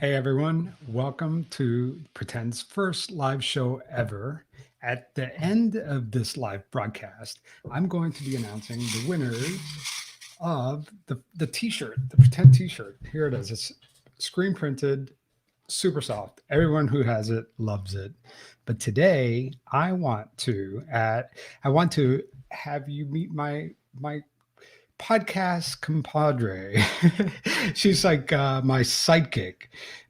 Hey everyone, welcome to Pretend's first live show ever. At the end of this live broadcast, I'm going to be announcing the winners of the t-shirt, the Pretend t-shirt. Here it is. It's screen printed, super soft. Everyone who has it loves it. But today I want to have you meet my podcast compadre. She's like my sidekick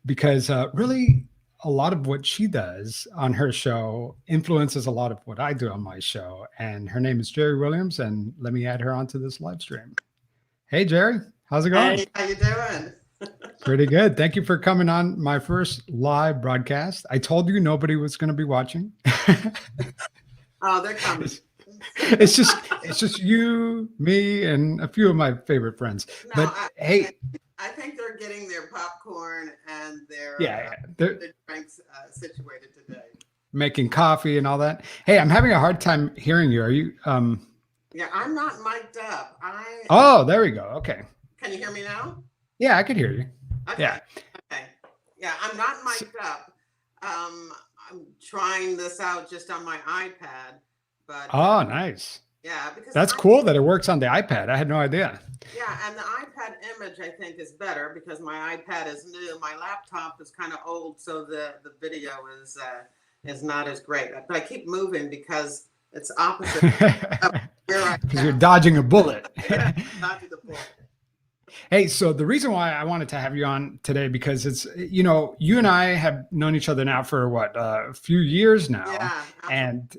because really a lot of what she does on her show influences a lot of what I do on my show. And her name is Jerri Williams. And let me add her onto this live stream. Hey, Jerri, how's it going? Hey, how you doing? Pretty good. Thank you for coming on my first live broadcast. I told you nobody was going to be watching. Oh, they're coming. It's just you, me, and a few of my favorite friends. No, But hey, I think they're getting their popcorn and yeah, they're their drinks situated today. making coffee and all that. Hey, I'm having a hard time hearing you. Are you? Yeah, I'm not mic'd up. Oh, there we go. Okay. Can you hear me now? Yeah, I could hear you. Okay. Yeah. Okay. Yeah, I'm not mic'd up. I'm trying this out just on my iPad, but Oh, nice. yeah, because That's cool that it works on the iPad. I had no idea. yeah, and the iPad image I think is better because my iPad is new. My laptop is kind of old, so the video is not as great. But I keep moving because it's opposite of where I Because you're am. dodging a bullet. Yeah, not to the point. Hey, so the reason why I wanted to have you on today because it's you and I have known each other now for what a few years now, Yeah, and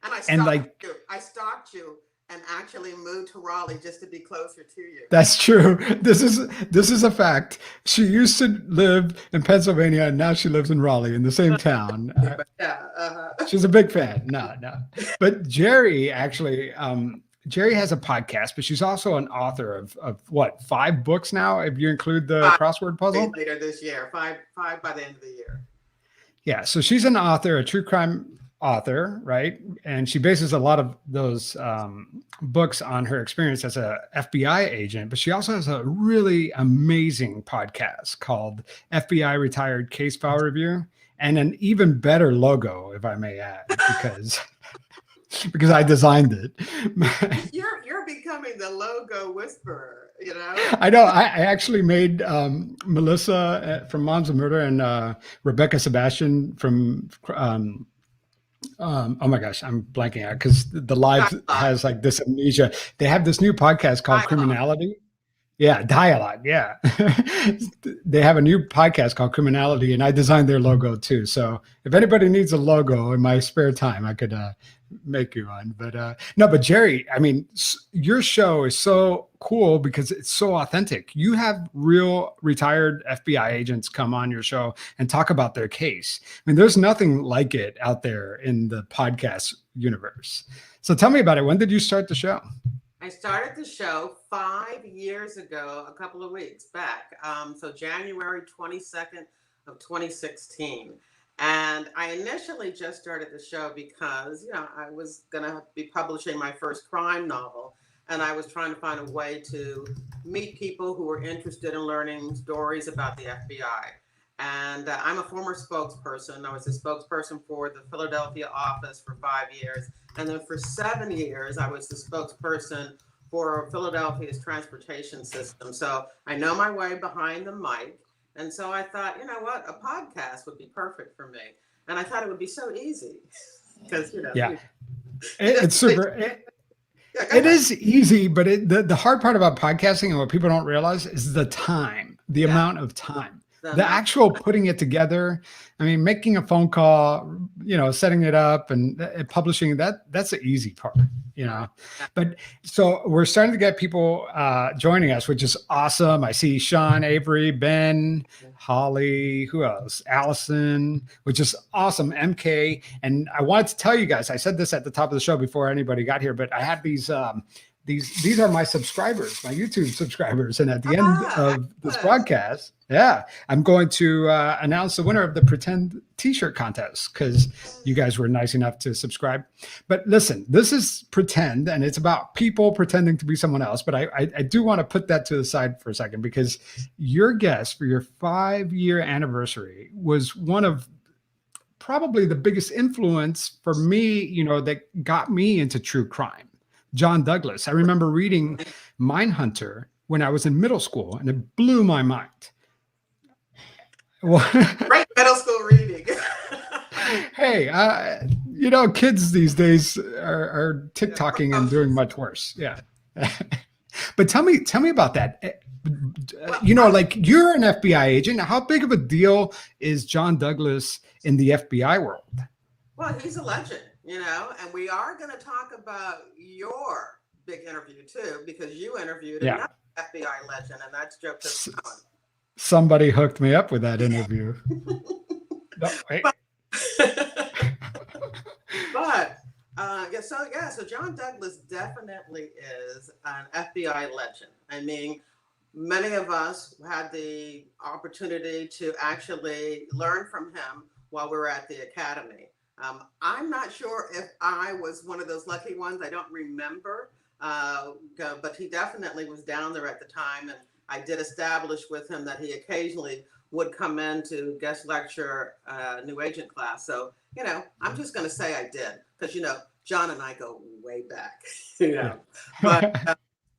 and I and stalked like you. I stalked you and actually moved to Raleigh just to be closer to you. that's true. This is a fact. She used to live in Pennsylvania, and now she lives in Raleigh in the same town. But yeah, She's a big fan. No, no. But Jerri actually, Jerri has a podcast, but she's also an author of what, 5 books now, if you include the five crossword puzzle? later this year. Five by the end of the year. Yeah. So she's an author, a true crime author, right? And she bases a lot of those books on her experience as a FBI agent, but she also has a really amazing podcast called FBI Retired Case File Review, and an even better logo, if I may add, because I designed it. You're becoming the logo whisperer. You know. I know. I actually made Melissa from Moms of Murder and Rebecca Sebastian from oh my gosh, I'm blanking out because the live has like this amnesia. They have this new podcast called Criminality. Yeah, dialogue. Yeah. They have a new podcast called Criminality, and I designed their logo too. So if anybody needs a logo in my spare time, I could make you one. But no, but Jerri, I mean, your show is so cool because it's so authentic. You have real retired FBI agents come on your show and talk about their case. I mean, there's nothing like it out there in the podcast universe. So tell me about it. When did you start the show? I started the show 5 years ago, a couple of weeks back. So January 22nd of 2016. And I initially just started the show because, I was going to be publishing my first crime novel. And I was trying to find a way to meet people who were interested in learning stories about the FBI. And I'm a former spokesperson. I was a spokesperson for the Philadelphia office for 5 years. And then for 7 years, I was the spokesperson for Philadelphia's transportation system. So I know my way behind the mic. And so I thought, you know what, a podcast would be perfect for me. And I thought it would be so easy because, yeah, it's super. It is easy, but the hard part about podcasting and what people don't realize is the time, the amount of time. The actual putting it together, I mean, making a phone call, setting it up and publishing that's the easy part, But so we're starting to get people joining us, which is awesome. I see Sean, Avery, Ben, Holly, who else? Allison, which is awesome. MK. And I wanted to tell you guys, I said this at the top of the show before anybody got here, but I have these these are my subscribers, my YouTube subscribers. And at the end Ah, of this excellent. broadcast, yeah, I'm going to announce the winner of the Pretend T-shirt contest because you guys were nice enough to subscribe. But listen, this is Pretend, and it's about people pretending to be someone else. But I do want to put that to the side for a second, because your guest for your 5-year anniversary was one of probably the biggest influence for me, that got me into true crime. John Douglas. I remember reading Mindhunter when I was in middle school, and it blew my mind. Well, Great middle school reading. hey, kids these days are TikToking and doing much worse. Yeah. But tell me about that. Like, you're an FBI agent. How big of a deal is John Douglas in the FBI world? Well, he's a legend, and we are going to talk about your big interview too, because you interviewed another FBI legend, and that's Joe Piscone. Somebody hooked me up with that interview. No, wait. So John Douglas definitely is an FBI legend. I mean, many of us had the opportunity to actually learn from him while we were at the academy. I'm not sure if I was one of those lucky ones. I don't remember, but he definitely was down there at the time. And I did establish with him that he occasionally would come in to guest lecture new agent class. So, I'm just going to say I did, because, John and I go way back, But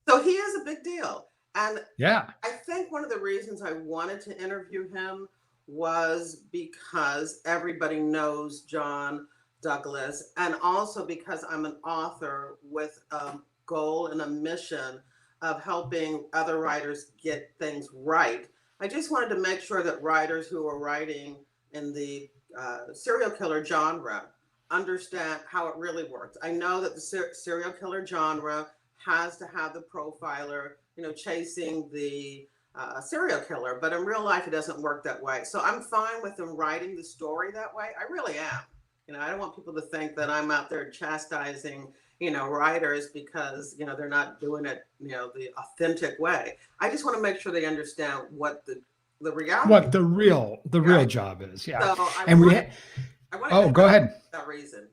so he is a big deal. And yeah, I think one of the reasons I wanted to interview him was because everybody knows John Douglas, and also because I'm an author with a goal and a mission of helping other writers get things right. I just wanted to make sure that writers who are writing in the serial killer genre understand how it really works. I know that the serial killer genre has to have the profiler, chasing the serial killer, but in real life, it doesn't work that way. So I'm fine with them writing the story that way. I really am. I don't want people to think that I'm out there chastising, writers because, they're not doing it, the authentic way. I just want to make sure they understand what the reality, what the real job is. Yeah. So go ahead. That reason.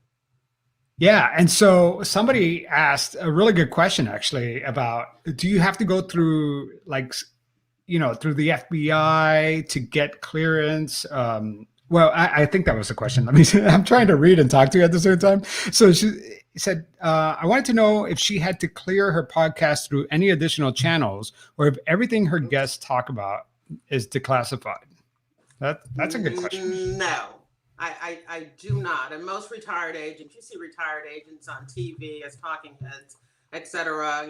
Yeah. And so somebody asked a really good question, actually, about, do you have to go through through the FBI to get clearance? Well, I think that was the question. I'm trying to read and talk to you at the same time. So she said, I wanted to know if she had to clear her podcast through any additional channels, or if everything her guests talk about is declassified. That's a good question. No. I do not. And most retired agents, you see retired agents on TV as talking heads, etc.,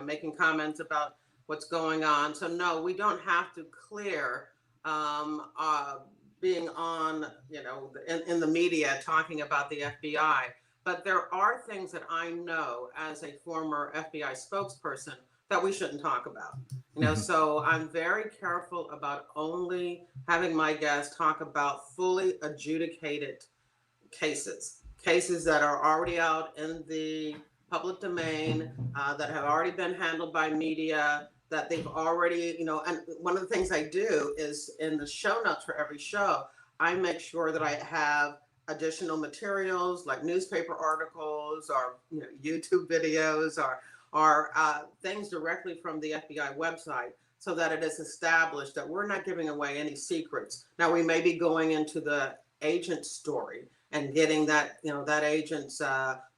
making comments about what's going on. So no, we don't have to clear being on, in the media talking about the FBI. But there are things that I know as a former FBI spokesperson that we shouldn't talk about. So I'm very careful about only having my guests talk about fully adjudicated cases that are already out in the public domain, that have already been handled by media, that they've already, and one of the things I do is in the show notes for every show, I make sure that I have additional materials like newspaper articles or YouTube videos or things directly from the FBI website, so that it is established that we're not giving away any secrets. Now, we may be going into the agent story and getting that, that agent's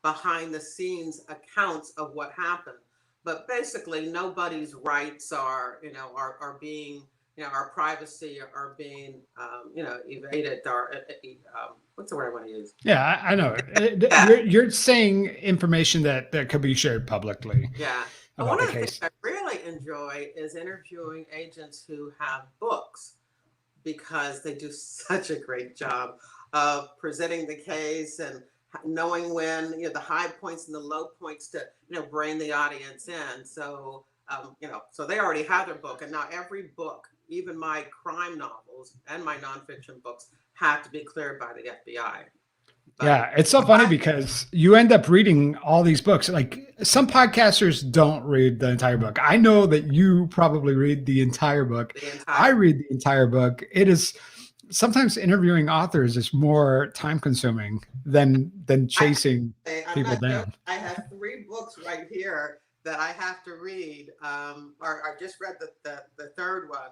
behind the scenes accounts of what happened. But basically, nobody's rights are being, our privacy are being, evaded, or what's the word I want to use? Yeah, I know. You're saying information that could be shared publicly. Yeah. But one of the things I really enjoy is interviewing agents who have books, because they do such a great job of presenting the case and knowing when, the high points and the low points to, bring the audience in. So, so they already have their book. And now every book, even my crime novels and my nonfiction books, have to be cleared by the FBI. But Yeah, it's so funny because you end up reading all these books. Like some podcasters don't read the entire book. I know that you probably read the entire book. the I entire read the entire book. It is sometimes interviewing authors is more time consuming than chasing I'm people not joking. down. I have 3 books right here that I have to read. Or I just read the third one.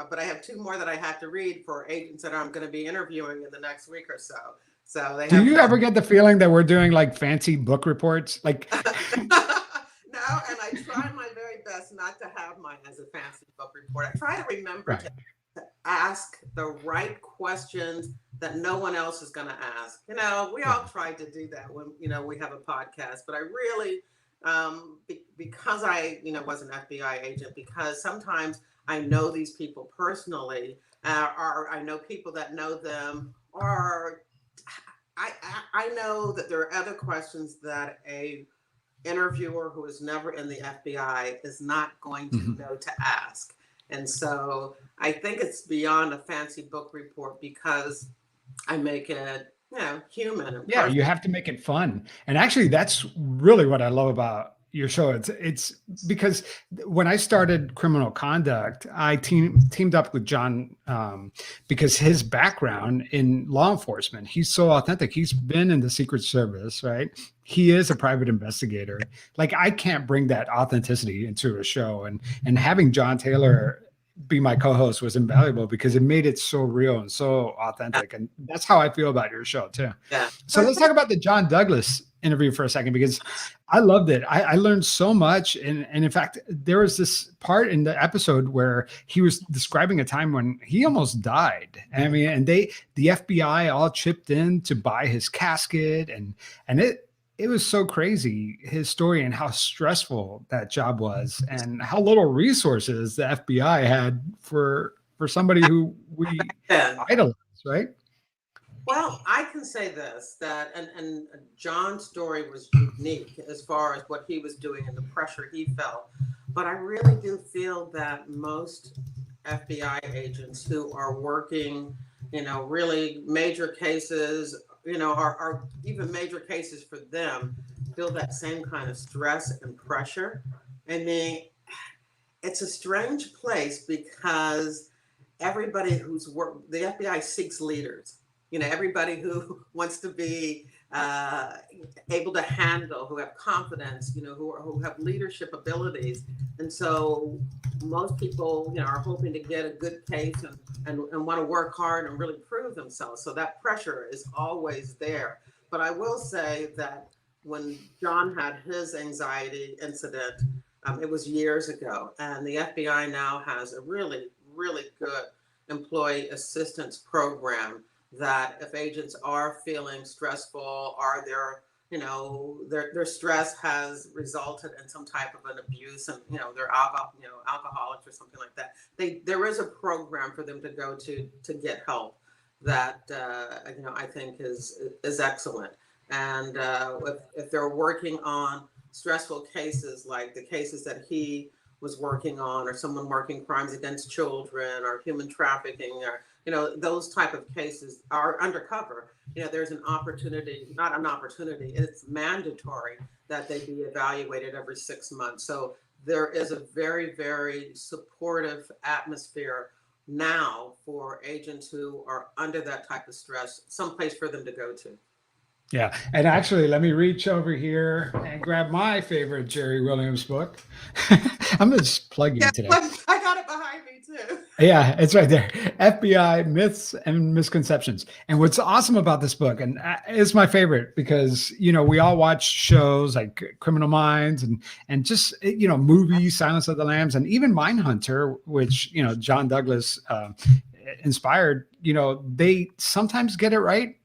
But I have 2 more that I have to read for agents that I'm going to be interviewing in the next week or so. So they Do have. you ever get the feeling that we're doing like fancy book reports? Like, No, and I try my very best not to have mine as a fancy book report. I try to remember right. to ask the right questions that no one else is going to ask. We all try to do that when, we have a podcast, but I really, because I, was an FBI agent, because sometimes I know these people personally, or I know people that know them, or I know that there are other questions that a interviewer who is never in the FBI is not going to know to ask. And so I think it's beyond a fancy book report because I make it, human. And Yeah, you have to make it fun. And actually, that's really what I love about your show. It's because when I started Criminal Conduct, I teamed up with John because his background in law enforcement, he's so authentic. He's been in the Secret Service, right? He is a private investigator. Like I can't bring that authenticity into a show, and having John Taylor be my co-host was invaluable because it made it so real and so authentic. And that's how I feel about your show too. Yeah. So let's talk about the John Douglas interview for a second, because I loved it. I learned so much. And in fact, there was this part in the episode where he was describing a time when he almost died. I mean, and the FBI all chipped in to buy his casket, and it was so crazy, his story and how stressful that job was and how little resources the FBI had for somebody who we idolize, right? Well, I can say this, that, and John's story was unique as far as what he was doing and the pressure he felt. But I really do feel that most FBI agents who are working, really major cases, are even major cases for them, feel that same kind of stress and pressure. I mean, it's a strange place because everybody who's worked, the FBI seeks leaders. Everybody who wants to be able to handle, who have confidence, who have leadership abilities. And so most people, are hoping to get a good case and want to work hard and really prove themselves. So that pressure is always there. But I will say that when John had his anxiety incident, it was years ago. And the FBI now has a really, really good employee assistance program that if agents are feeling stressful or their stress has resulted in some type of an abuse and they're alcoholics or something like that, there is a program for them to go to get help that I think is excellent. And if they're working on stressful cases like the cases that he was working on, or someone working crimes against children or human trafficking, or those type of cases are undercover. There's an opportunity, not an opportunity, it's mandatory that they be evaluated every 6 months. So there is a very, very supportive atmosphere now for agents who are under that type of stress, someplace for them to go to. Yeah. And actually, let me reach over here and grab my favorite Jerri Williams book. I'm just plugging today. I got it behind me too. Yeah, it's right there. FBI Myths and Misconceptions. And what's awesome about this book, and it's my favorite because, we all watch shows like Criminal Minds and just, movies, Silence of the Lambs, and even Mindhunter, which, John Douglas inspired, they sometimes get it right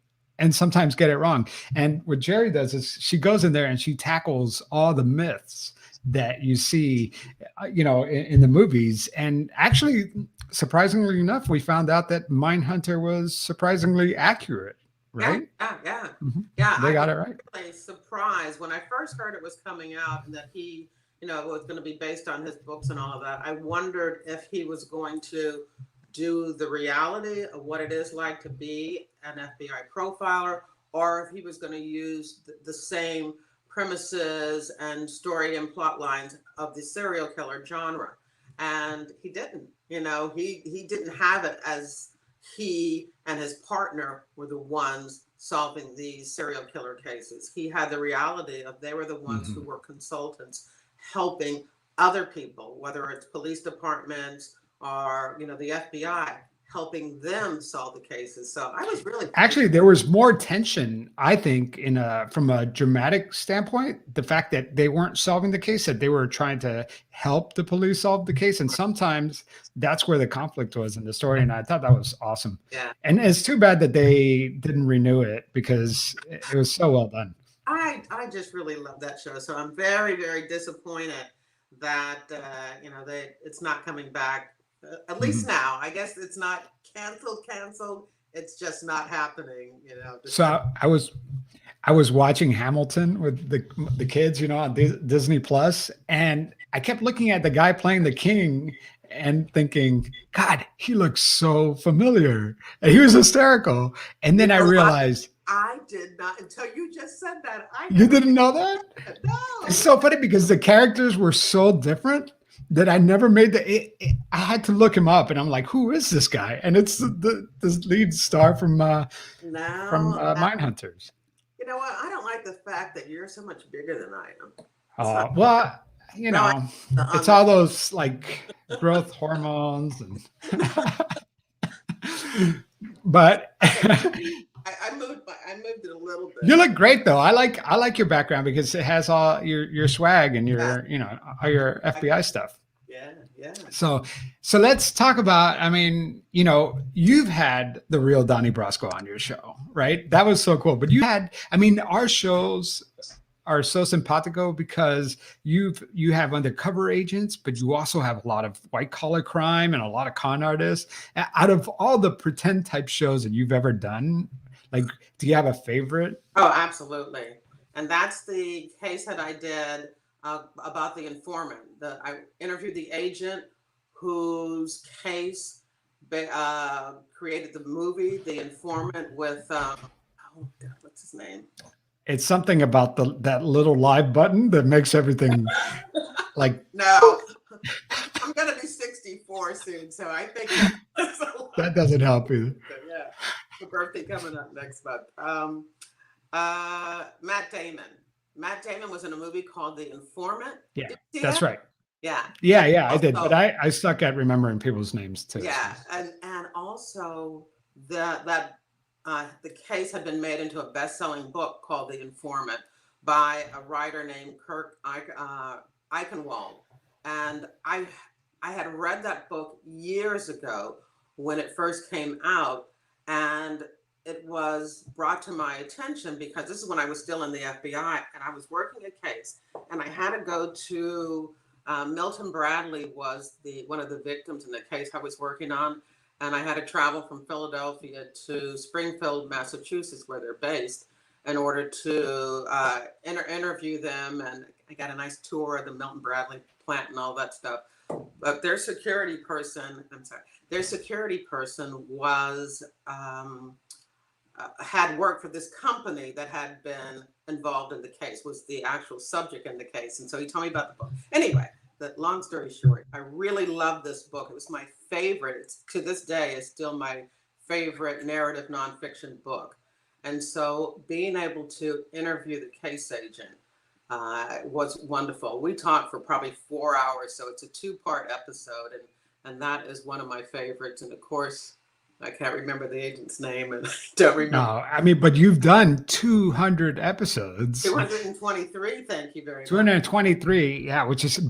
and sometimes get it wrong. And what Jerri does is she goes in there and she tackles all the myths that you see, in the movies. And actually, surprisingly enough, we found out that Mindhunter was surprisingly accurate, right? Yeah. Yeah, they got it right. Really surprised when I first heard it was coming out and that he, was going to be based on his books and all of that. I wondered if he was going to do the reality of what it is like to be an FBI profiler, or if he was going to use the same premises and story and plot lines of the serial killer genre. And he didn't, he didn't have it as he and his partner were the ones solving these serial killer cases. He had the reality of they were the ones who were consultants helping other people, whether it's police departments or, the FBI, helping them solve the cases. So I was really actually, there was more tension, I think, from a dramatic standpoint, the fact that they weren't solving the case, that they were trying to help the police solve the case. And sometimes that's where the conflict was in the story. And I thought that was awesome. Yeah. And it's too bad that they didn't renew it because it was so well done. I just really love that show. So I'm very, very disappointed that, it's not coming back. At least now, I guess it's not canceled. It's just not happening, So I was watching Hamilton with the kids, on Disney Plus, and I kept looking at the guy playing the king and thinking, God, he looks so familiar, and he was hysterical. And then I realized I did not until you just said that. You didn't know that? No. It's so funny because the characters were so different that I never made I had to look him up, and I'm like, who is this guy? And it's the lead star from Mindhunters. You know what? I don't like the fact that you're so much bigger than I am. Well, it's all those like growth hormones and but I moved it a little bit. You look great though. I like your background because it has all your swag and your all your FBI stuff. Yeah. So let's talk about, you've had the real Donnie Brasco on your show, right? That was so cool. But our shows are so simpatico because you have undercover agents, but you also have a lot of white collar crime and a lot of con artists. Out of all the pretend type shows that you've ever done, like, do you have a favorite? Oh, absolutely. And that's the case that I did about the informant. I interviewed the agent whose case created the movie, The Informant, with, what's his name? It's something about that little live button that makes everything like. No, I'm going to be 64 soon, so I think that doesn't help either. Yeah, the birthday coming up next month. Matt Damon. Matt Damon was in a movie called The Informant. Yeah, that's right. Yeah. Yeah, I did, but I suck at remembering people's names too. Yeah, and also the case had been made into a best-selling book called The Informant by a writer named Kirk Eichenwald. And I had read that book years ago when it first came out, and it was brought to my attention because this is when I was still in the FBI and I was working a case, and I had to go to Milton Bradley was one of the victims in the case I was working on. And I had to travel from Philadelphia to Springfield, Massachusetts, where they're based, in order to interview them. And I got a nice tour of the Milton Bradley plant and all that stuff. But their security person was had worked for this company that had been involved in the case, was the actual subject in the case. And so he told me about the book. Anyway, long story short, I really love this book. It was my favorite. To this day, it's still my favorite narrative nonfiction book. And so being able to interview the case agent was wonderful. We talked for probably 4 hours. So it's a 2-part episode. And that is one of my favorites. And of course, I can't remember the agent's name, and I don't remember. No, but you've done 200 episodes. 223, thank you very much. 223, yeah, which is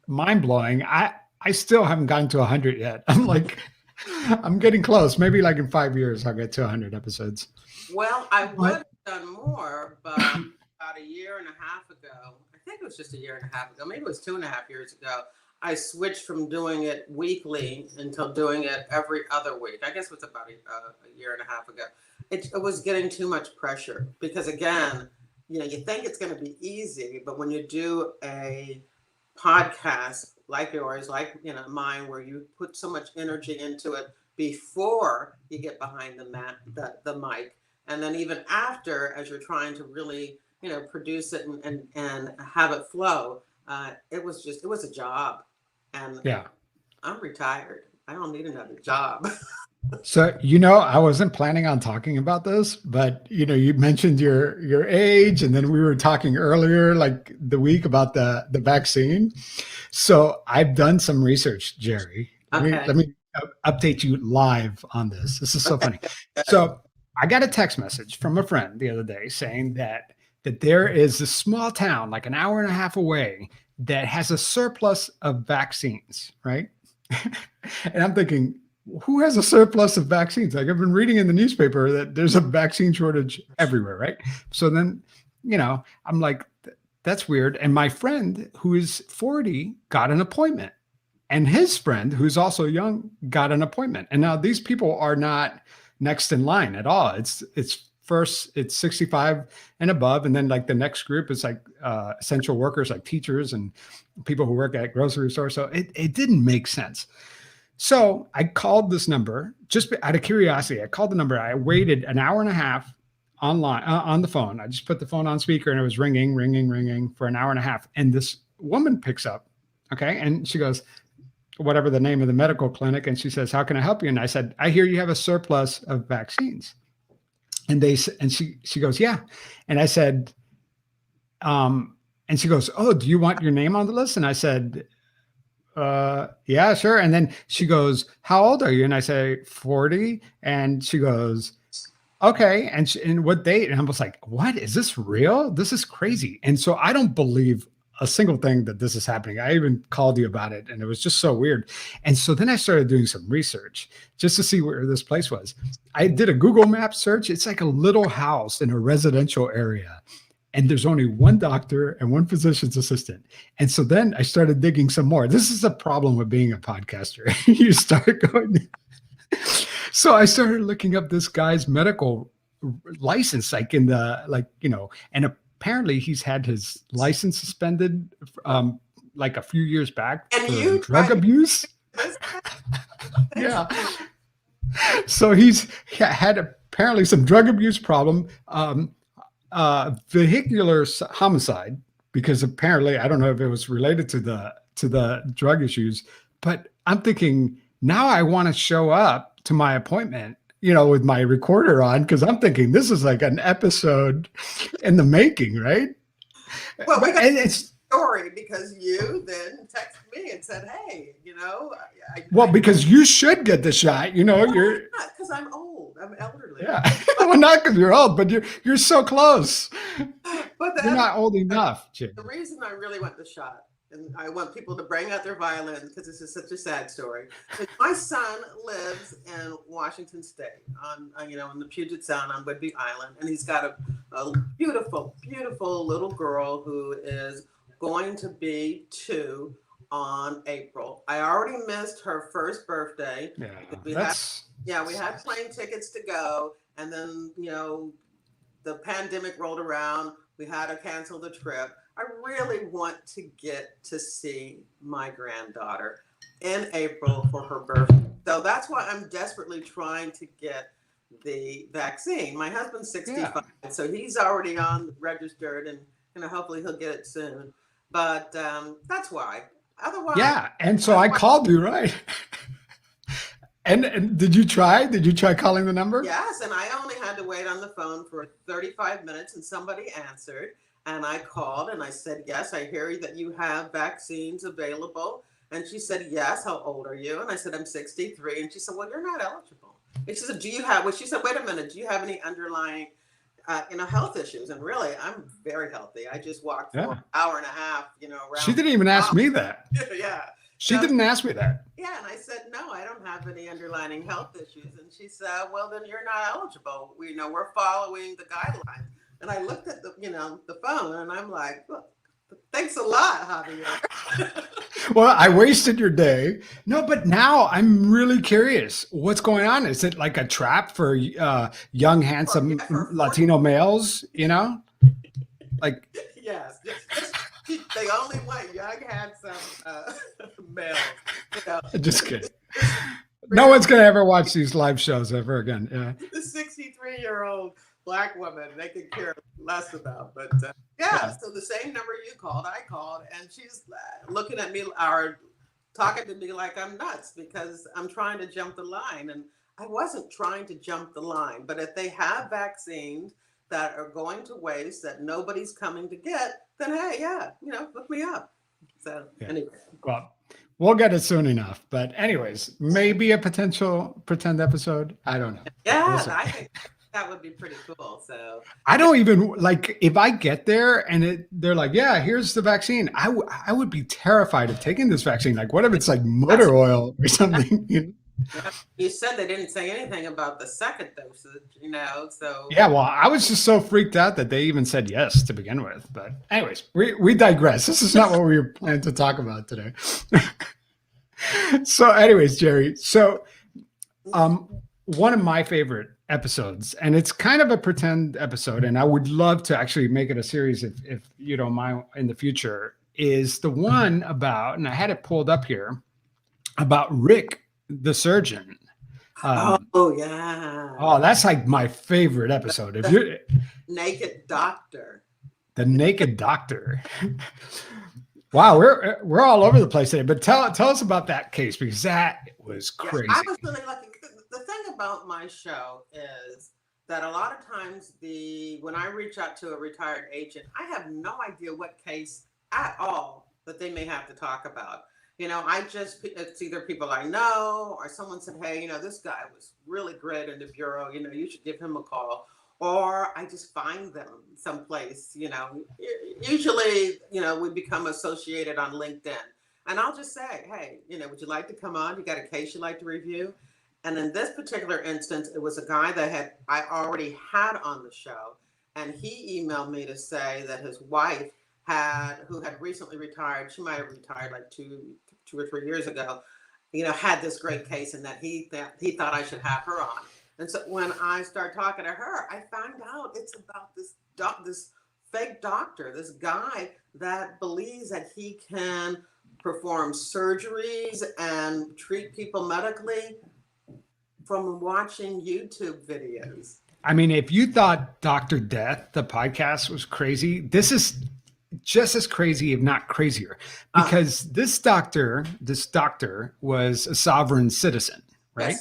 mind-blowing. I still haven't gotten to 100 yet. I'm getting close. Maybe like in 5 years, I'll get to 100 episodes. Well, I would have done more, but about a year and a half ago, I think it was just a year and a half ago, maybe it was 2.5 years ago, I switched from doing it weekly until doing it every other week. I guess it was about a year and a half ago. It was getting too much pressure because, again, you think it's going to be easy, but when you do a podcast like yours, like mine, where you put so much energy into it before you get behind the mic, And then even after, as you're trying to really, produce it and have it flow, it was a job. And Yeah. I'm retired. I don't need another job. So, I wasn't planning on talking about this, but you mentioned your age, and then we were talking earlier, like the week, about the vaccine. So I've done some research, Jerri. Okay. Let me update you live on this. This is so funny. So I got a text message from a friend the other day saying that there is a small town, like an hour and a half away, that has a surplus of vaccines, right? And I'm thinking, who has a surplus of vaccines? Like, I've been reading in the newspaper that there's a vaccine shortage everywhere, right? So then, I'm like, that's weird. And my friend, who is 40, got an appointment. And his friend, who's also young, got an appointment. And now these people are not next in line at all. It's first, it's 65 and above. And then like the next group is like essential workers, like teachers and people who work at grocery stores. So it didn't make sense. So I called this number just out of curiosity. I called the number. I waited an hour and a half online on the phone. I just put the phone on speaker and it was ringing for an hour and a half. And this woman picks up. Okay. And she goes, whatever the name of the medical clinic. And she says, how can I help you? And I said, I hear you have a surplus of vaccines. And she goes, yeah. And I said, and she goes, oh, do you want your name on the list? And I said, yeah, sure. And then she goes, how old are you? And I say 40. And she goes, okay. And what date? And I was like, what? Is this real? This is crazy. And so I don't believe a single thing that this is happening. I even called you about it, and it was just so weird. And so then I started doing some research just to see where this place was. I did a Google Maps search. It's like a little house in a residential area. And there's only one doctor and one physician's assistant. And so then I started digging some more. This is a problem with being a podcaster. You start going. So I started looking up this guy's medical license, and apparently he's had his license suspended like a few years back for drug abuse. Yeah. So he's had apparently some drug abuse problem. Vehicular homicide, because apparently, I don't know if it was related to the drug issues, but I'm thinking now I want to show up to my appointment, with my recorder on, because I'm thinking this is like an episode in the making, right? Well, we got a story because you then texted me and said, hey, because you should get the shot, you're because I'm old. I'm elderly. Yeah. Well, not because you're old, but you're so close. But you're not old enough. The reason I really want the shot, and I want people to bring out their violins because this is such a sad story. My son lives in Washington State, in the Puget Sound on Whidbey Island, and he's got a beautiful, beautiful little girl who is going to be 2 on April. I already missed her first birthday. Yeah, we had plane tickets to go, and then the pandemic rolled around. We had to cancel the trip. I really want to get to see my granddaughter in April for her birthday. So that's why I'm desperately trying to get the vaccine. My husband's 65, so he's already registered, and hopefully he'll get it soon. But that's why. Otherwise, yeah. And so I called you, right? And did you try? Did you try calling the number? Yes, and I only had to wait on the phone for 35 minutes, and somebody answered. And I called and I said, yes, I hear that you have vaccines available. And she said, yes. How old are you? And I said, I'm 63. And she said, well, you're not eligible. And she said, she said, wait a minute, do you have any underlying, health issues? And really, I'm very healthy. I just walked for an hour and a half, around. She didn't even ask me that. Yeah. She didn't ask me that. Yeah. And I said, no, I don't have any underlying health issues. And she said, well, then you're not eligible. We're following the guidelines. And I looked at the phone, and I'm like, look, thanks a lot, Javier. Well, I wasted your day. No, but now I'm really curious. What's going on? Is it like a trap for young, handsome Latino males, Like, yes. They only want young, handsome males. Just kidding. No one's going to ever watch these live shows ever again. Yeah. The 63-year-old black women they could care less about. But yeah, so the same number you called, I called, and she's looking at me or talking to me like I'm nuts because I'm trying to jump the line. And I wasn't trying to jump the line, but if they have vaccines that are going to waste that nobody's coming to get, then hey, yeah, look me up. So anyway. Well, we'll get it soon enough. But anyways, maybe a potential pretend episode. I don't know. Yeah, I think that would be pretty cool. So I don't even like if I get there and they're like, yeah, here's the vaccine. I would be terrified of taking this vaccine. Like, what if it's like motor oil or something? You said they didn't say anything about the second dosage, so. Yeah, well, I was just so freaked out that they even said yes to begin with. But anyways, we digress. This is not what we were planning to talk about today. So anyways, Jerri, so one of my favorite episodes, and it's kind of a pretend episode, and I would love to actually make it a series if you don't mind in the future, is the one about, and I had it pulled up here, about Rick the surgeon. Yeah. Oh, that's like my favorite episode. If you're Naked Doctor. The Naked Doctor. Wow, we're all over the place today. But tell us about that case, because that was crazy. I was really lucky. The thing about my show is that a lot of times when I reach out to a retired agent, I have no idea what case at all that they may have to talk about. It's either people I know or someone said, hey, this guy was really great in the bureau, you should give him a call. Or I just find them someplace, usually, we become associated on LinkedIn. And I'll just say, hey, would you like to come on? You got a case you'd like to review? And in this particular instance, it was a guy that I already had on the show. And he emailed me to say that his wife who had recently retired, she might have retired like two or 3 years ago, had this great case, and that he thought I should have her on. And so when I start talking to her, I find out it's about this fake doctor, this guy that believes that he can perform surgeries and treat people medically from watching YouTube videos. I mean, if you thought Dr. Death, the podcast, was crazy, this is just as crazy, if not crazier, because this doctor was a sovereign citizen, right?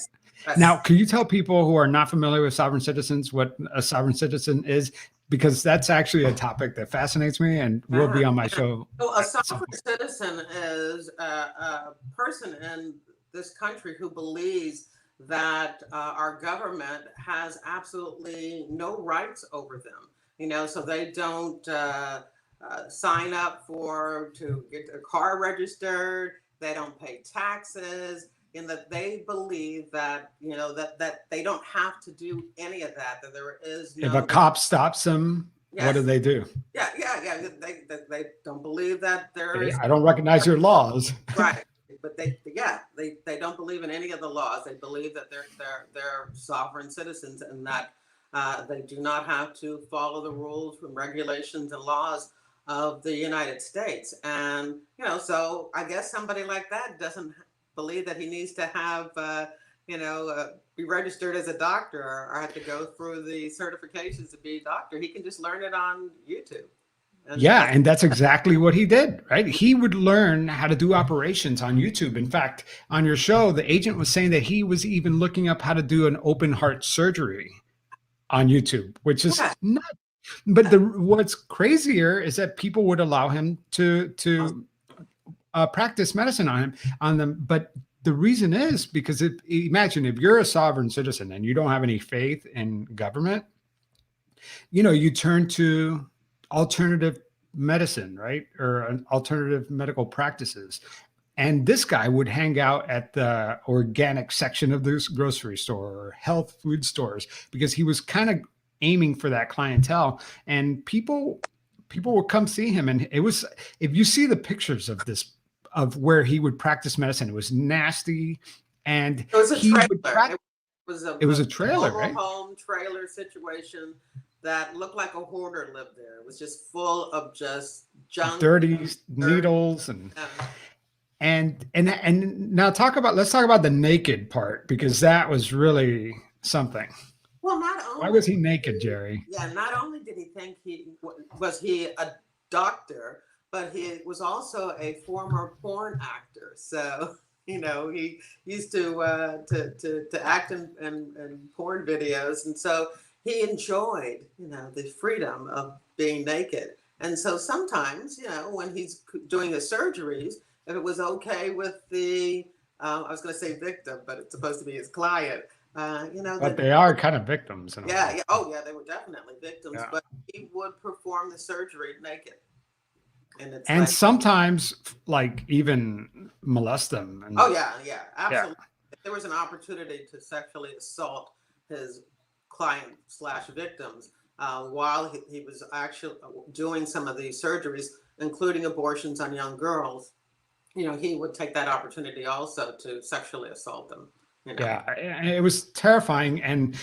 Yes. Now, can you tell people who are not familiar with sovereign citizens what a sovereign citizen is? Because that's actually a topic that fascinates me, and will be on my show. So a sovereign citizen is a person in this country who believes that our government has absolutely no rights over them. So they don't sign up to get a car registered. They don't pay taxes, and that they believe that that they don't have to do any of that. That there is no. If a cop stops them, yes. What do they do? Yeah. They don't believe that there is. I don't recognize your laws. Right, but they don't believe in any of the laws. They believe that they're sovereign citizens, and that they do not have to follow the rules and regulations and laws of the United States. And so I guess somebody like that doesn't believe that he needs to have be registered as a doctor or have to go through the certifications to be a doctor. He can just learn it on YouTube. And that's exactly what he did, right? He would learn how to do operations on YouTube. In fact, on your show, the agent was saying that he was even looking up how to do an open heart surgery on YouTube, which is nuts. But what's crazier is that people would allow him to practice medicine on them. But the reason is because imagine if you're a sovereign citizen and you don't have any faith in government, you turn to alternative medicine, right? Or alternative medical practices. And this guy would hang out at the organic section of this grocery store or health food stores because he was kind of aiming for that clientele, and people would come see him. And it was, if you see the pictures of where he would practice medicine, it was nasty. And it was a trailer. It was a trailer, right? Home trailer situation that looked like a hoarder lived there. It was just full of just junk, dirty needles, and now let's talk about the naked part, because that was really something. Well, not Why only was he naked, Jerri? yeah, not only did he think was he a doctor, but he was also a former porn actor. So he used to act in porn videos, and so he enjoyed the freedom of being naked. And so sometimes when he's doing his surgeries, if it was okay with the I was going to say victim, but it's supposed to be his client. But they are kind of victims in a way. Yeah. Oh, yeah. They were definitely victims, Yeah. but he would perform the surgery naked, and it's And like, sometimes like even molest them. And, oh yeah, absolutely. If there was an opportunity to sexually assault his client / victims while he was actually doing some of these surgeries, including abortions on young girls, he would take that opportunity also to sexually assault them. Yeah, it was terrifying. And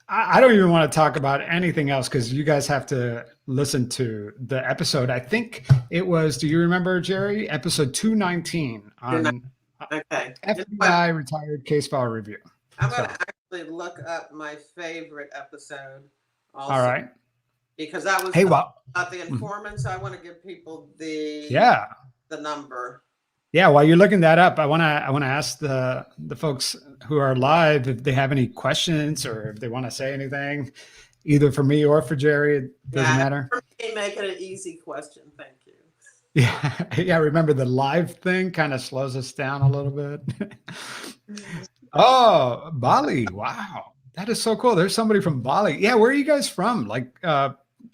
I don't even want to talk about anything else because you guys have to listen to the episode. I think it was, do you remember, Jerri? Episode 219 on Okay. FBI Retired Case File Review. I'm going to actually look up my favorite episode also. All right. Because that was about the informant. So I want to give people the number. Yeah, while you're looking that up, I want to ask the folks who are live if they have any questions or if they want to say anything, either for me or for Jerri. It doesn't matter. For me, make it an easy question. Thank you. Yeah. Remember the live thing kind of slows us down a little bit. Oh, Bali! Wow, that is so cool. There's somebody from Bali. Yeah, where are you guys from? Like,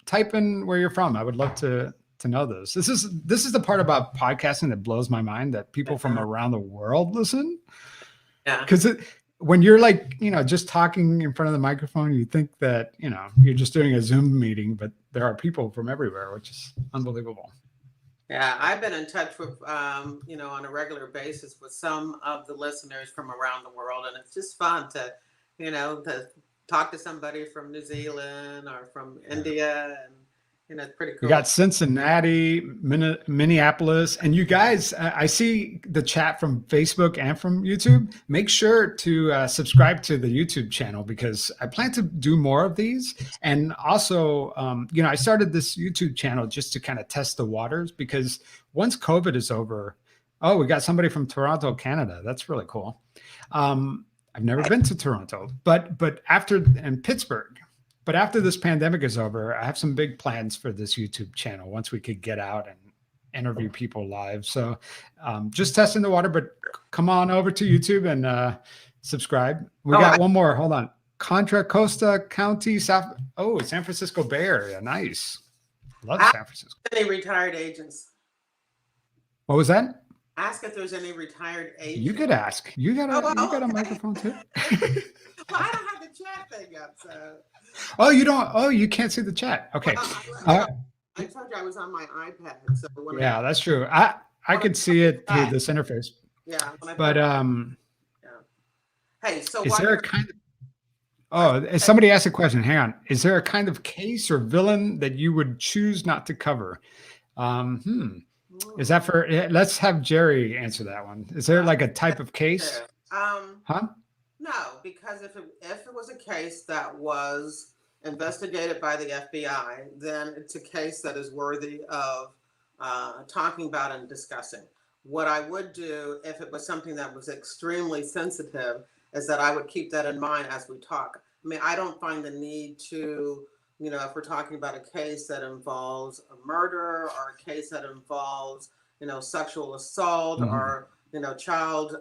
type in where you're from. I would love to know this. This is the part about podcasting that blows my mind, that people from around the world listen. Yeah. Because when you're like, just talking in front of the microphone, you think that, you're just doing a Zoom meeting, but there are people from everywhere, which is unbelievable. Yeah, I've been in touch with, on a regular basis with some of the listeners from around the world, and it's just fun to, to talk to somebody from New Zealand or from India, and it's pretty cool. We got Cincinnati, Minneapolis, and you guys, I see the chat from Facebook and from YouTube. Make sure to subscribe to the YouTube channel because I plan to do more of these. And also, I started this YouTube channel just to kind of test the waters, because once COVID is over, we got somebody from Toronto, Canada. That's really cool. I've never been to Toronto, but and Pittsburgh. But after this pandemic is over, I have some big plans for this YouTube channel once we could get out and interview people live. So just testing the water, but come on over to YouTube and subscribe. We got one more. Hold on. Contra Costa County, San Francisco Bay Area. Nice. Love San Francisco. Any retired agents? What was that? Ask if there's any retired agents. You could ask. You got a microphone too? Well, I don't have the chat thing up, so. Oh, you don't? Oh, you can't see the chat. Okay. I told you I was on my iPad. So that's true. I could see it through this interface. Yeah. But Hey, so is there a kind of somebody asked a question. Hang on. Is there a kind of case or villain that you would choose not to cover? Is that for? Let's have Jerri answer that one. Is there like a type of case? No, because if it was a case that was investigated by the FBI, then it's a case that is worthy of talking about and discussing. What I would do if it was something that was extremely sensitive is that I would keep that in mind as we talk. I mean, I don't find the need to, if we're talking about a case that involves a murder or a case that involves, sexual assault or, child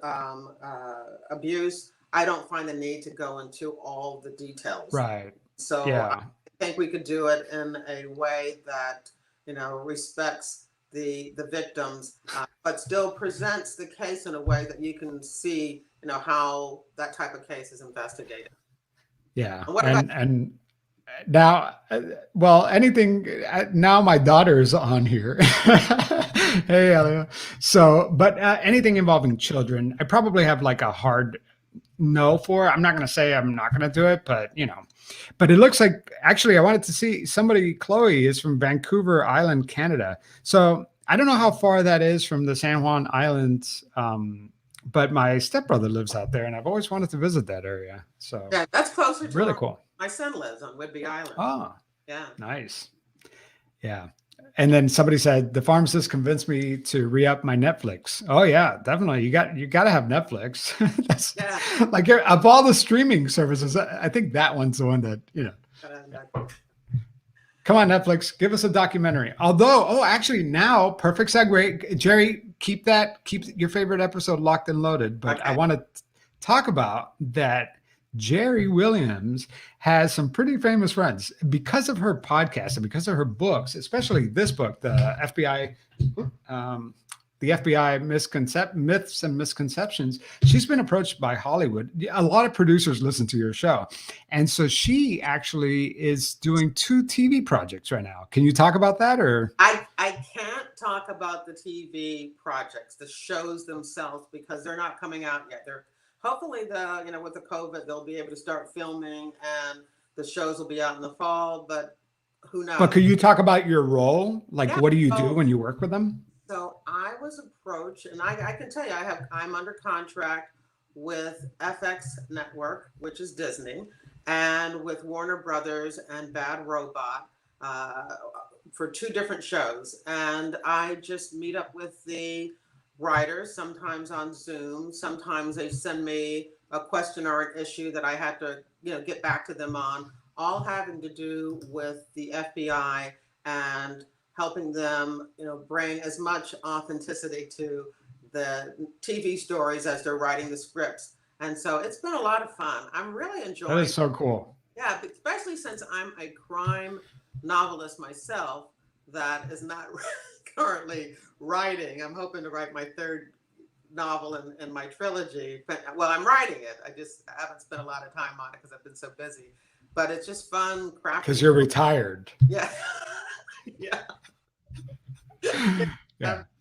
abuse, I don't find the need to go into all the details. Right. So I think we could do it in a way that, respects the victims, but still presents the case in a way that you can see, how that type of case is investigated. Yeah. And now, now my daughter's on here. Hey, Elia. So, but anything involving children, I probably have like a hard no for. I'm not going to say I'm not going to do it, but but it looks like, actually, I wanted to see somebody. Chloe is from Vancouver Island, Canada. So I don't know how far that is from the San Juan Islands, but my stepbrother lives out there, and I've always wanted to visit that area. So yeah, that's closer to really cool. My son lives on Whidbey Island. Oh, Yeah. nice. Yeah. And then somebody said the pharmacist convinced me to re-up my Netflix. Oh yeah, definitely. You got to have Netflix. That's like of all the streaming services, I think that one's the one that, you know. Come on, Netflix, give us a documentary. Although, actually now, perfect segue. Jerry, keep your favorite episode locked and loaded. But I want to talk about that. Jerri Williams has some pretty famous friends because of her podcast and because of her books, especially this book, the FBI Myths and Misconceptions. She's been approached by Hollywood. A lot of producers listen to your show. And so she actually is doing 2 TV projects right now. Can you talk about that? Or I can't talk about the TV projects, the shows themselves, because they're not coming out yet. They're hopefully with the COVID, they'll be able to start filming and the shows will be out in the fall, but who knows? But could you talk about your role? Like, what do you do when you work with them? So I was approached, and I can tell you, I'm under contract with FX Network, which is Disney, and with Warner Brothers and Bad Robot for 2 different shows. And I just meet up with the writers, sometimes on Zoom. Sometimes they send me a question or an issue that I had to, get back to them on, all having to do with the FBI and helping them, bring as much authenticity to the TV stories as they're writing the scripts. And so it's been a lot of fun. I'm really enjoying it. That is so cool. Yeah, especially since I'm a crime novelist myself that is not currently writing. I'm hoping to write my 3rd novel in my trilogy. But, I'm writing it. I just haven't spent a lot of time on it because I've been so busy. But it's just fun crafting. Because you're retired. Yeah. Yeah.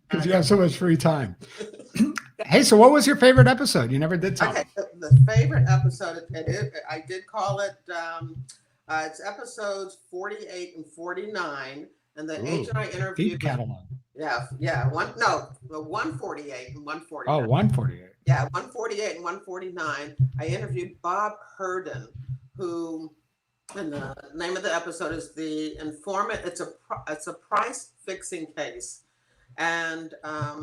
Because you have so much free time. Hey, so what was your favorite episode? You never did tell me. The favorite episode, I did call it, it's episodes 48 and 49. And the agent I interviewed. Deep catalog. Yeah. 148 and 149. Oh, 148. Yeah, 148 and 149. I interviewed Bob Herden, who, and the name of the episode is The Informant. It's a price fixing case. And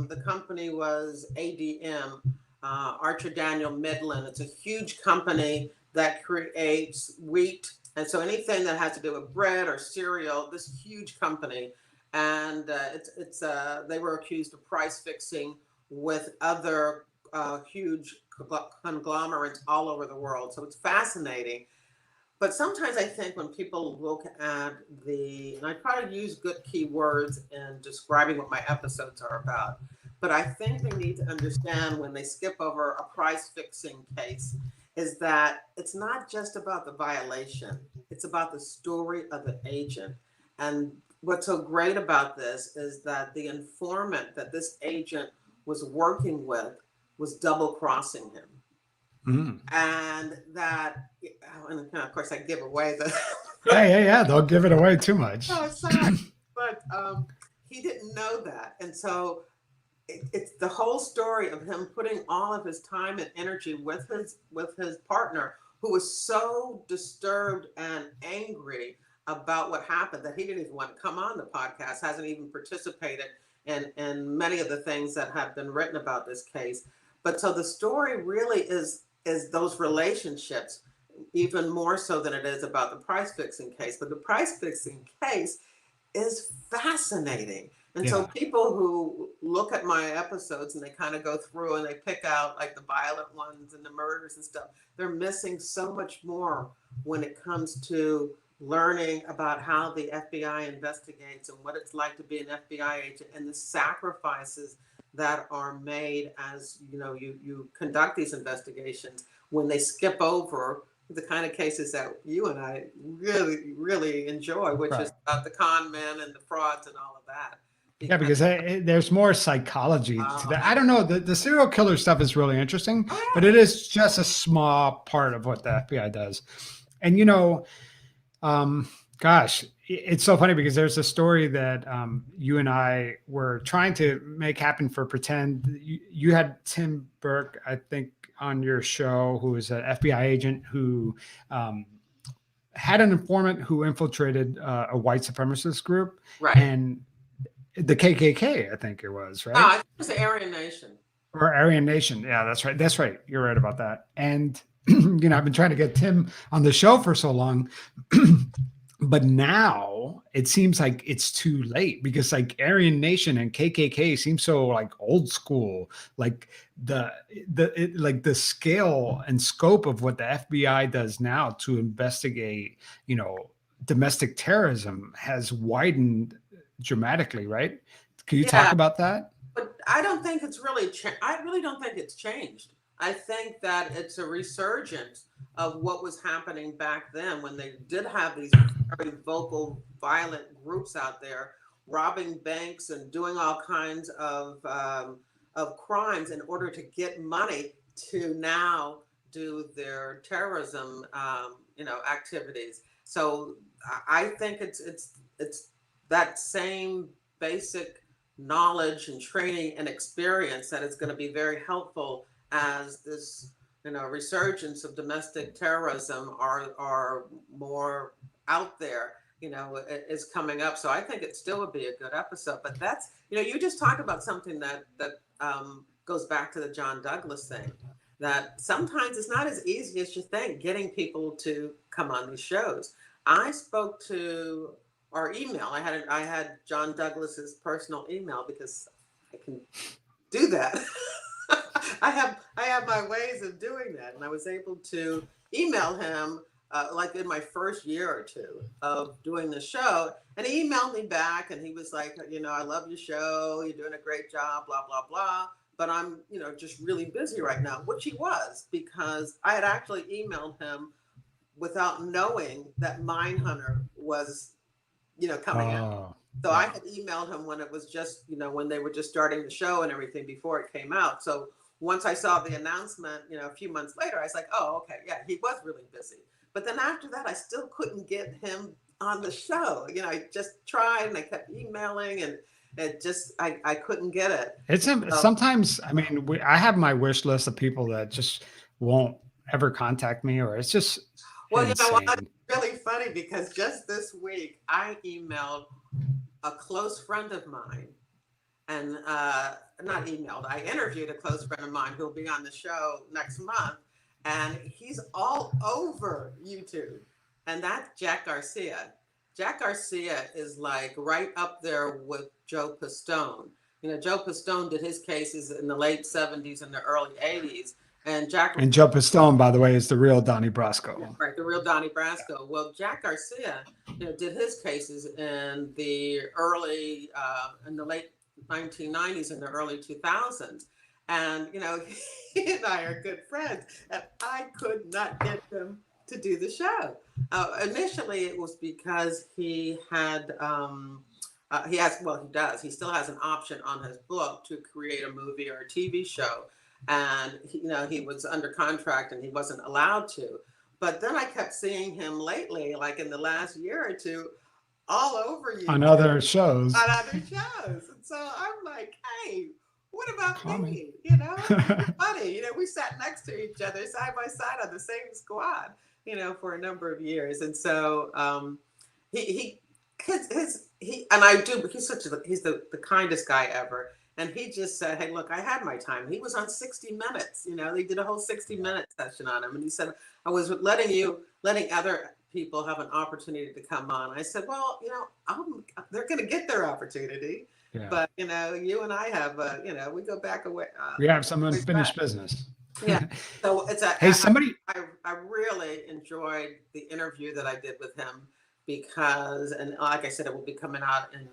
the company was ADM, Archer Daniel Midland. It's a huge company that creates wheat. And so anything that has to do with bread or cereal, this huge company, and they were accused of price fixing with other huge conglomerates all over the world. So it's fascinating. But sometimes I think when people look at and I try to use good keywords in describing what my episodes are about, but I think they need to understand when they skip over a price fixing case is that it's not just about the violation, it's about the story of the agent. And what's so great about this is that the informant that this agent was working with was double crossing him. And that, and of course I give away the yeah, they'll give it away too much. No, it's not. But he didn't know that. And so it's the whole story of him putting all of his time and energy with his partner, who was so disturbed and angry about what happened that he didn't even want to come on the podcast, hasn't even participated in many of the things that have been written about this case. But so the story really is those relationships, even more so than it is about the price fixing case. But the price fixing case is fascinating. And so people who look at my episodes and they kind of go through and they pick out like the violent ones and the murders and stuff, they're missing so much more when it comes to learning about how the FBI investigates and what it's like to be an FBI agent and the sacrifices that are made as you conduct these investigations when they skip over the kind of cases that you and I really, really enjoy, which is about the con men and the frauds and all of that. Yeah, because there's more psychology to that. I don't know. The serial killer stuff is really interesting, but it is just a small part of what the FBI does. And, gosh, it's so funny because there's a story that you and I were trying to make happen for Pretend. You had Tim Burke, I think, on your show, who is an FBI agent who had an informant who infiltrated a white supremacist group, Right. and the KKK, I think it was, No, right? I think it was the Aryan Nation. Or Aryan Nation. Yeah, that's right. That's right. You're right about that. And I've been trying to get Tim on the show for so long. But now it seems like it's too late, because like Aryan Nation and KKK seem so like old school. Like like the scale and scope of what the FBI does now to investigate, domestic terrorism has widened dramatically, right? Can you talk about that? But I don't think it's really I really don't think it's changed. I think that it's a resurgence of what was happening back then, when they did have these very vocal, violent groups out there robbing banks and doing all kinds of crimes in order to get money to now do their terrorism, activities. So I think it's that same basic knowledge and training and experience that is going to be very helpful as this resurgence of domestic terrorism are more out there, is coming up. So I think it still would be a good episode. But that's, you just talked about something that goes back to the John Douglas thing, that sometimes it's not as easy as you think getting people to come on these shows. I spoke to our email. I had John Douglas's personal email, because I can do that. I have my ways of doing that, and I was able to email him like in my first year or two of doing the show, and he emailed me back, and he was like, I love your show, you're doing a great job, blah blah blah, but I'm just really busy right now, which he was, because I had actually emailed him without knowing that Mindhunter was coming out. So I had emailed him when it was just, when they were just starting the show and everything, before it came out. So once I saw the announcement, a few months later, I was like, oh, okay, yeah, he was really busy. But then after that, I still couldn't get him on the show. I just tried, and I kept emailing, and it just, I couldn't get it. It's sometimes, I mean, I have my wish list of people that just won't ever contact me, or it's just well, insane. What? It's really funny, because just this week I emailed a close friend of mine, and not emailed, I interviewed a close friend of mine who'll be on the show next month, and he's all over YouTube, and that's Jack Garcia. Jack Garcia is like right up there with Joe Pistone. Joe Pistone did his cases in the late 70s and the early 80s. And Joe Pistone, by the way, is the real Donnie Brasco. Right, the real Donnie Brasco. Well, Jack Garcia, did his cases in the early, in the late 1990s and the early 2000s. And, he and I are good friends, and I could not get him to do the show. Initially, it was because he had, he still has an option on his book to create a movie or a TV show. And, he was under contract and he wasn't allowed to. But then I kept seeing him lately, like in the last year or two, all over YouTube. On other shows. And so I'm like, hey, what about me? Funny. We sat next to each other, side by side, on the same squad, for a number of years. And so he's the kindest guy ever. And he just said, hey, look, I had my time. He was on 60 Minutes. They did a whole 60-minute session on him. And he said, I was letting other people have an opportunity to come on. I said, well, they're going to get their opportunity. Yeah. But, you and I have, we go back away. We have some unfinished business. Yeah. So I really enjoyed the interview that I did with him, because, and like I said, it will be coming out in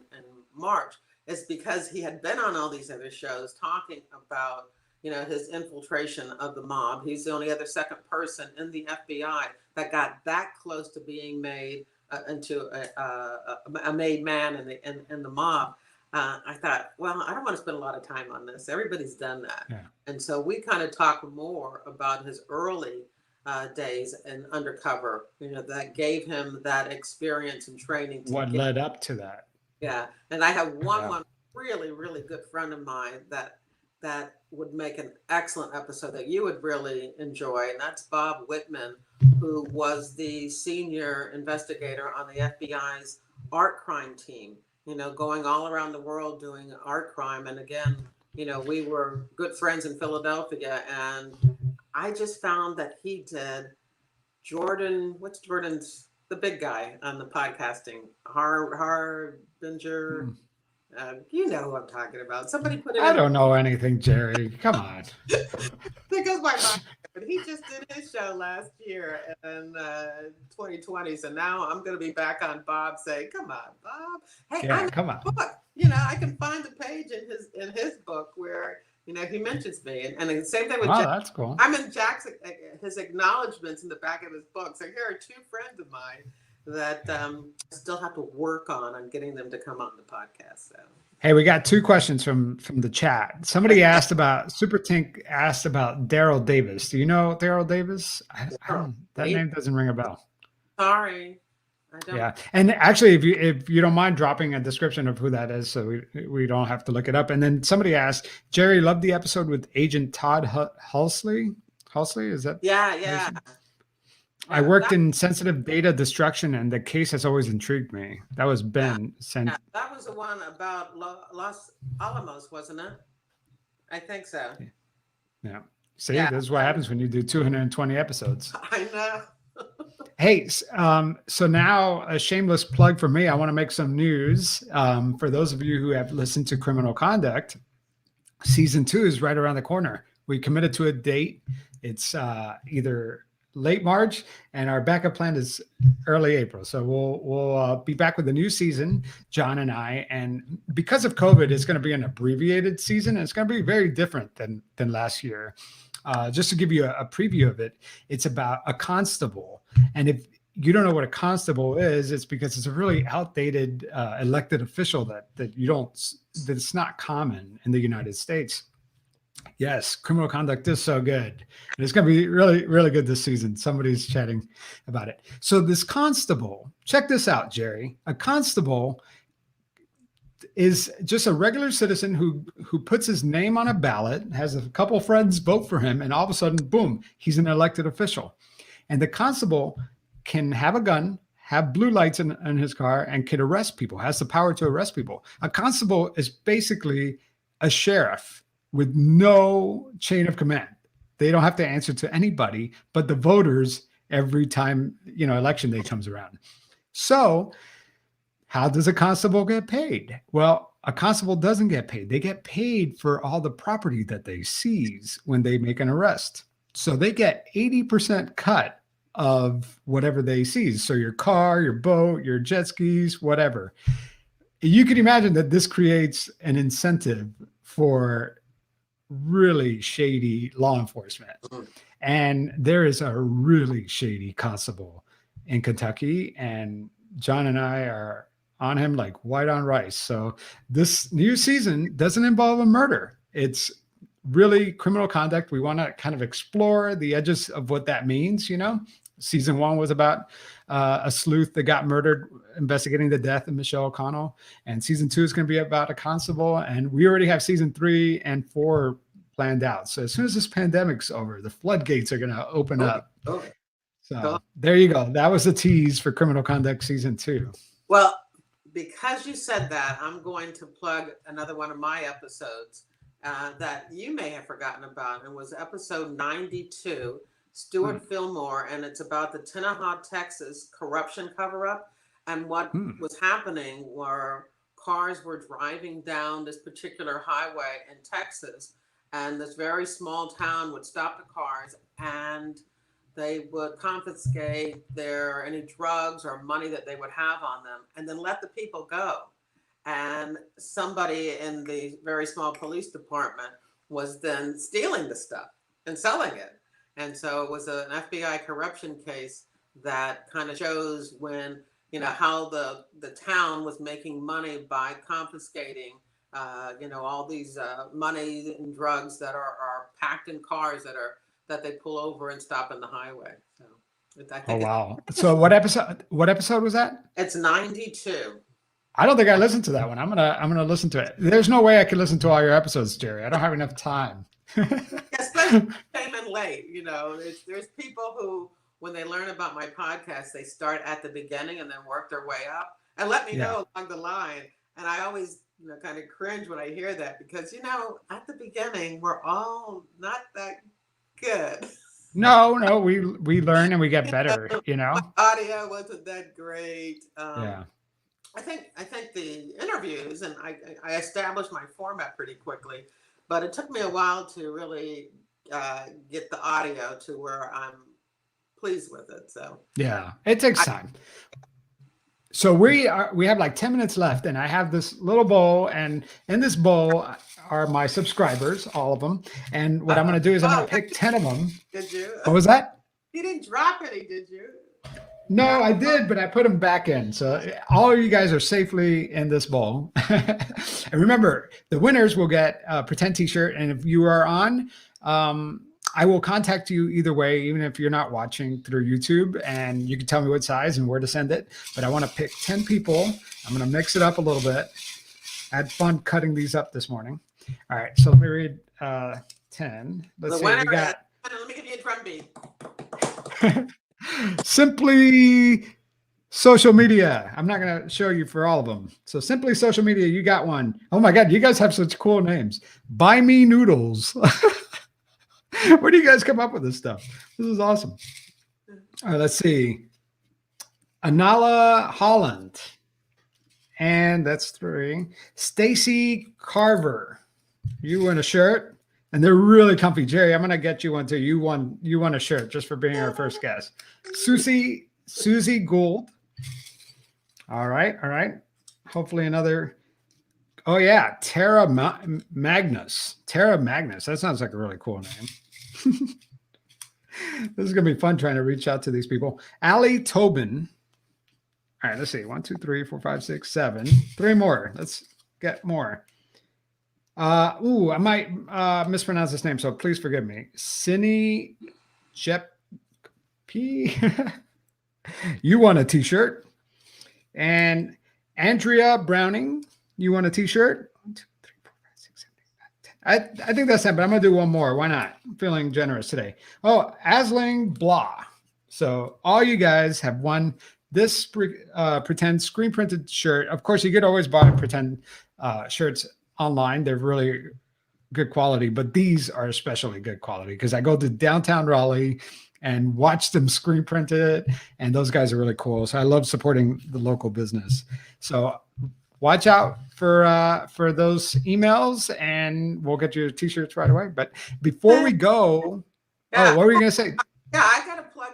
March. It's because he had been on all these other shows talking about, his infiltration of the mob. He's the only other second person in the FBI that got that close to being made into a made man in the mob. I thought, well, I don't want to spend a lot of time on this. Everybody's done that. Yeah. And so we kind of talked more about his early days and undercover, that gave him that experience and training. What led up to that? Yeah. And I have one really, really good friend of mine that that would make an excellent episode that you would really enjoy, and that's Bob Whitman, who was the senior investigator on the FBI's art crime team, going all around the world doing art crime. And again, we were good friends in Philadelphia, and I just found that he did what's Jordan's, the big guy on the podcasting, Harbinger. You know who I'm talking about. Somebody put it I don't know anything, Jerri. Come on. Because my mind, but he just did his show last year in 2020. So now I'm going to be back on Bob saying, come on, Bob. Hey, yeah, come on. Book. I can find a page in his book where, he mentions me. And the same thing with Jack. That's cool. I'm in Jack's, his acknowledgments in the back of his book. So here are two friends of mine that I still have to work on getting them to come on the podcast. So. Hey, we got two questions from the chat. Somebody asked about Super Tink asked about Daryl Davis. Do you know Daryl Davis? That name doesn't ring a bell. Sorry, I don't. Yeah, and actually, if you don't mind dropping a description of who that is, so we don't have to look it up. And then somebody asked, Jerri, loved the episode with Agent Todd Hulsley. Hulsley, is that? Yeah. I worked in sensitive data destruction, and the case has always intrigued me. That was Ben. Yeah, that was the one about Los Alamos, wasn't it? I think so. Yeah. See, this is what happens when you do 220 episodes. I know. Hey, so now a shameless plug for me. I want to make some news. For those of you who have listened to Criminal Conduct, season 2 is right around the corner. We committed to a date. It's either late March, and our backup plan is early April. So we'll be back with a new season, John and I. And because of COVID, it's going to be an abbreviated season, and it's going to be very different than last year. Just to give you a preview of it, it's about a constable. And if you don't know what a constable is, it's because it's a really outdated elected official that it's not common in the United States. Yes, Criminal Conduct is so good. And it's going to be really, really good this season. Somebody's chatting about it. So this constable, check this out, Jerri. A constable is just a regular citizen who puts his name on a ballot, has a couple friends vote for him, and all of a sudden, boom, he's an elected official. And the constable can have a gun, have blue lights in his car, and can arrest people, has the power to arrest people. A constable is basically a sheriff with no chain of command. They don't have to answer to anybody but the voters every time, election day comes around. So how does a constable get paid? Well, a constable doesn't get paid. They get paid for all the property that they seize when they make an arrest. So they get 80% cut of whatever they seize. So your car, your boat, your jet skis, whatever. You can imagine that this creates an incentive for really shady law enforcement. And there is a really shady constable in Kentucky, and John and I are on him like white on rice. So this new season doesn't involve a murder. It's really criminal conduct. We want to kind of explore the edges of what that means. Season 1 was about a sleuth that got murdered investigating the death of Michelle O'Connell. And season 2 is going to be about a constable. And we already have season 3 and 4 planned out. So as soon as this pandemic's over, the floodgates are going to open up. So there you go. That was a tease for Criminal Conduct season 2. Well, because you said that, I'm going to plug another one of my episodes that you may have forgotten about. It was episode 92, Stuart Fillmore, and it's about the Tenaha, Texas corruption cover-up. And what was happening were cars were driving down this particular highway in Texas, and this very small town would stop the cars, and they would confiscate any drugs or money that they would have on them, and then let the people go. And somebody in the very small police department was then stealing the stuff and selling it. And so it was an FBI corruption case that kind of shows when, how the town was making money by confiscating, all these money and drugs that are packed in cars that they pull over and stop in the highway. So I think wow. So what episode was that? It's 92. I don't think I listened to that one. I'm gonna listen to it. There's no way I can listen to all your episodes, Jerry. I don't have enough time. Especially came in late. There's people who, when they learn about my podcast, they start at the beginning and then work their way up and let me know along the line. And I always, kind of cringe when I hear that because, at the beginning, we're all not that good. No, we learn and we get better, My audio wasn't that great. Yeah. I think the interviews, and I established my format pretty quickly, but it took me a while to really get the audio to where I'm pleased with it. So yeah, it takes time. So we have like 10 minutes left, and I have this little bowl, and in this bowl are my subscribers, all of them. And what I'm going to do is I'm going to pick 10 of them. Did you? What was that? You didn't drop any, did you? No, I did, but I put them back in. So all of you guys are safely in this bowl. And remember, the winners will get a pretend t-shirt. And if you are on, I will contact you either way, even if you're not watching through YouTube, and you can tell me what size and where to send it. But I want to pick 10 people. I'm going to mix it up a little bit. I had fun cutting these up this morning. All right. So let me read 10. Let's see. We got. Let me give you a drum beat. Simply Social Media. I'm not going to show you for all of them. So Simply Social Media, you got one. Oh my God, you guys have such cool names. Buy Me Noodles. Where do you guys come up with this stuff? This is awesome. All right, let's see. Anala Holland. And that's 3. Stacy Carver. You win a shirt. And they're really comfy. Jerry, I'm going to get you one too. You won a shirt just for being our first guest. Susie Gould. All right. Hopefully another. Oh yeah, Tara Magnus. Tara Magnus. That sounds like a really cool name. This is going to be fun trying to reach out to these people. Allie Tobin. All right, let's see. 1, 2, 3, 4, 5, 6, 7. 3 more. Let's get more. I might mispronounce this name, so please forgive me. Cine Jep P. You won a t-shirt. And Andrea Browning, you won a t-shirt. 1, 2, 3, 4, 5, 6, 7, 8, 9, 10. I think that's it, but I'm gonna do one more. Why not? I'm feeling generous today. Oh, Asling Blah. So all you guys have won this pretend screen printed shirt. Of course, you could always buy pretend shirts online. They're really good quality, but these are especially good quality because I go to downtown Raleigh and watch them screen print it, and those guys are really cool. So I love supporting the local business. So watch out for those emails, and we'll get you t-shirts right away. But before we go, what were you gonna say? Yeah, I gotta plug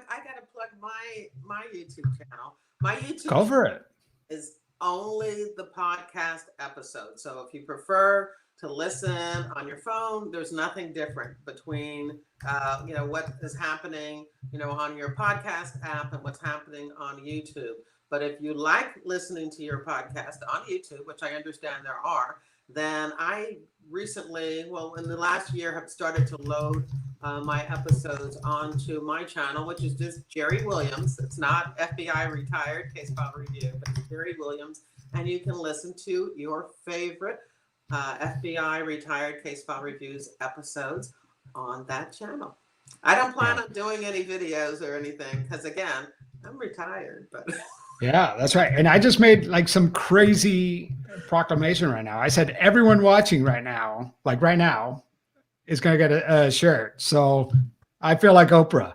my YouTube channel. My YouTube go for it. Is only the podcast episode. So if you prefer to listen on your phone, there's nothing different between what is happening on your podcast app and what's happening on YouTube. But if you like listening to your podcast on YouTube, which I understand there are, then I recently, in the last year, have started to load my episodes onto my channel, which is just Jerri Williams. It's not FBI Retired Case File Review, but it's Jerri Williams. And you can listen to your favorite FBI Retired Case File Reviews episodes on that channel. I don't plan on doing any videos or anything because, again, I'm retired. But yeah, that's right. And I just made like some crazy proclamation right now. I said everyone watching right now, is going to get a shirt. So I feel like Oprah.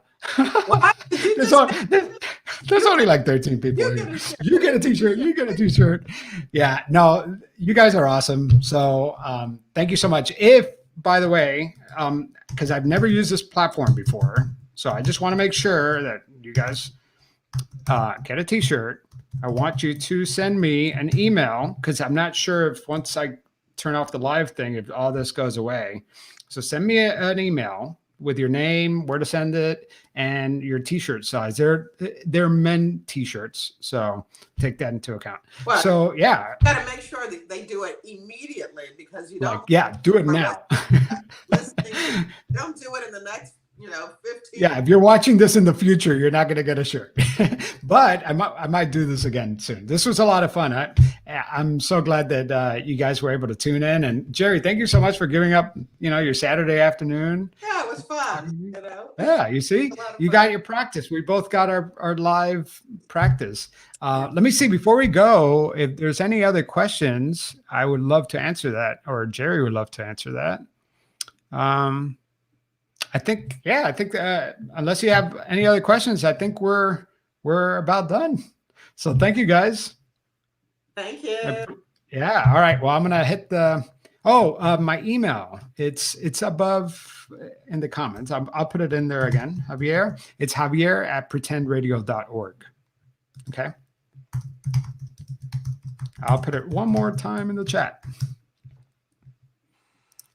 There's only like 13 people here. You get a t-shirt. You get a t-shirt. Yeah, no, you guys are awesome. So thank you so much. If, by the way, because I've never used this platform before, so I just want to make sure that you guys get a t-shirt. I want you to send me an email because I'm not sure if once I turn off the live thing, if all this goes away. So send me an email with your name, where to send it, and your t-shirt size. They're men t-shirts, so take that into account. Well, so yeah, you got to make sure that they do it immediately because you don't. Do it now. You don't do it in the next 15. Yeah, if you're watching this in the future, you're not going to get a shirt. But I might do this again soon. This was a lot of fun. I'm so glad that you guys were able to tune in. And Jerri, thank you so much for giving up, your Saturday afternoon. Yeah, it was fun. Yeah, you see, you got your practice. We both got our live practice. Let me see, before we go, if there's any other questions, I would love to answer that, or Jerri would love to answer that. I think unless you have any other questions, I think we're about done. So thank you guys. Thank you. Yeah. All right. Well, I'm going to hit my email. It's above in the comments. I'll put it in there again. Javier. It's javier@pretendradio.org. Okay. I'll put it one more time in the chat.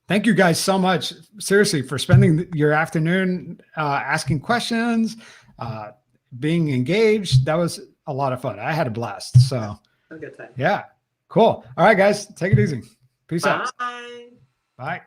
Thank you guys so much, seriously, for spending your afternoon asking questions, being engaged. That was a lot of fun. I had a blast. So, a good time. Yeah, cool. All right, guys, take it easy. Peace out. Bye. Bye.